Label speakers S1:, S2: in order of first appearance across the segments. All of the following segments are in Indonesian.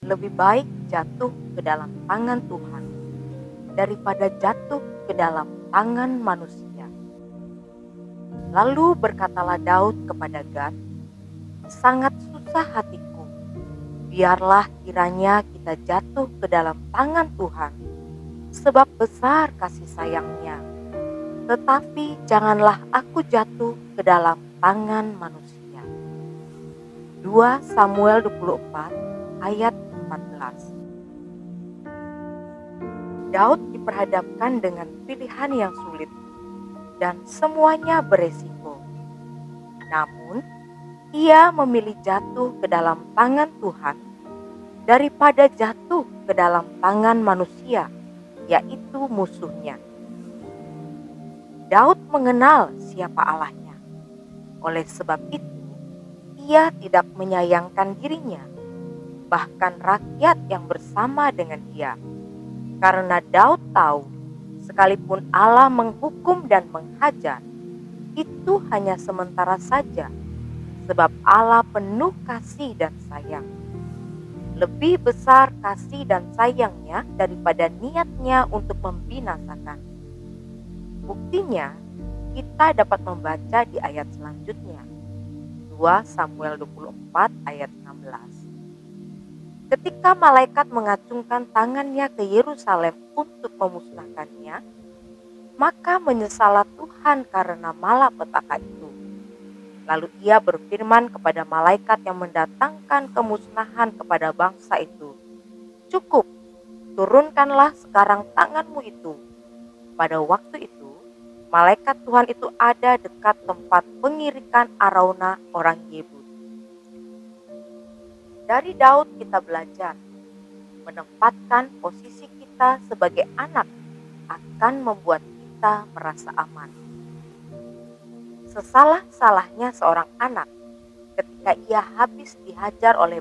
S1: lebih baik jatuh ke dalam tangan Tuhan daripada jatuh ke dalam tangan manusia. Lalu berkatalah Daud kepada Gad, "Sangat susah hatiku, biarlah kiranya kita jatuh ke dalam tangan Tuhan, sebab besar kasih sayangnya. Tetapi janganlah aku jatuh ke dalam tangan manusia." 2 Samuel 24 ayat 14. Daud diperhadapkan dengan pilihan yang sulit dan semuanya beresiko. Namun, ia memilih jatuh ke dalam tangan Tuhan daripada jatuh ke dalam tangan manusia, yaitu musuhnya. Daud mengenal siapa Allahnya. Oleh sebab itu, ia tidak menyayangkan dirinya, bahkan rakyat yang bersama dengan dia. Karena Daud tahu, sekalipun Allah menghukum dan menghajar, itu hanya sementara saja, sebab Allah penuh kasih dan sayang. Lebih besar kasih dan sayangnya daripada niatnya untuk membinasakan. Buktinya, kita dapat membaca di ayat selanjutnya, 2 Samuel 24 ayat 16. Ketika malaikat mengacungkan tangannya ke Yerusalem untuk memusnahkannya, maka menyesallah Tuhan karena malapetaka itu. Lalu ia berfirman kepada malaikat yang mendatangkan kemusnahan kepada bangsa itu, "Cukup, turunkanlah sekarang tanganmu itu." Pada waktu itu, malaikat Tuhan itu ada dekat tempat pengirikan Arauna orang Yebus. Dari Daud kita belajar, menempatkan posisi kita sebagai anak akan membuat kita merasa aman. Sesalah-salahnya seorang anak ketika ia habis dihajar oleh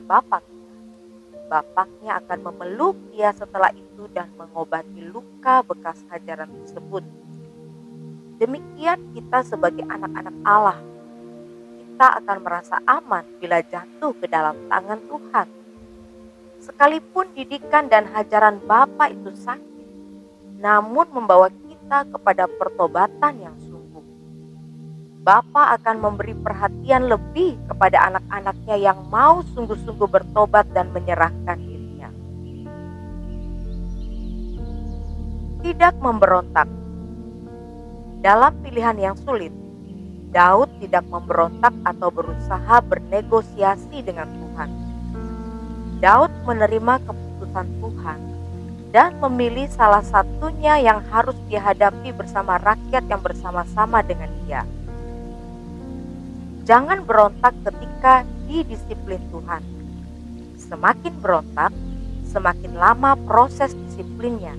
S1: bapaknya akan memeluk dia setelah itu dan mengobati luka bekas hajaran tersebut. Demikian kita sebagai anak-anak Allah. Kita akan merasa aman bila jatuh ke dalam tangan Tuhan. Sekalipun didikan dan hajaran Bapa itu sakit, namun membawa kita kepada pertobatan yang sungguh. Bapa akan memberi perhatian lebih kepada anak-anaknya yang mau sungguh-sungguh bertobat dan menyerahkan dirinya. Tidak memberontak. Dalam pilihan yang sulit, Daud tidak memberontak atau berusaha bernegosiasi dengan Tuhan. Daud menerima keputusan Tuhan dan memilih salah satunya yang harus dihadapi bersama rakyat yang bersama-sama dengan dia. Jangan berontak ketika didisiplin Tuhan. Semakin berontak, semakin lama proses disiplinnya.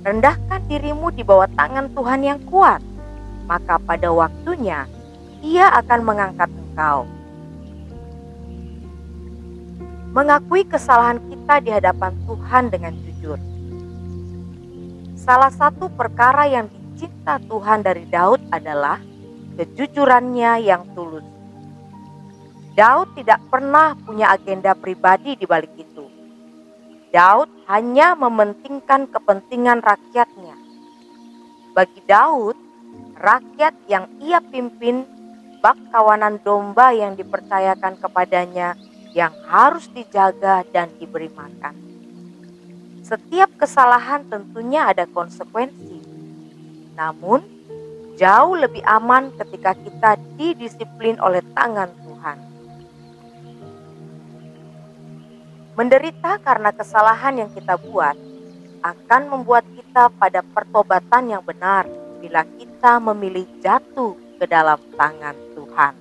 S1: Rendahkan dirimu di bawah tangan Tuhan yang kuat, maka pada waktunya Ia akan mengangkat engkau. Mengakui kesalahan kita di hadapan Tuhan dengan jujur. Salah satu perkara yang dicinta Tuhan dari Daud adalah kejujurannya yang tulus. Daud tidak pernah punya agenda pribadi di balik itu. Daud hanya mementingkan kepentingan rakyatnya. Bagi Daud, rakyat yang ia pimpin bak kawanan domba yang dipercayakan kepadanya yang harus dijaga dan diberi makan. Setiap kesalahan tentunya ada konsekuensi. Namun, jauh lebih aman ketika kita didisiplin oleh tangan Tuhan. Menderita karena kesalahan yang kita buat akan membuat kita pada pertobatan yang benar bila kita memilih jatuh ke dalam tangan Tuhan.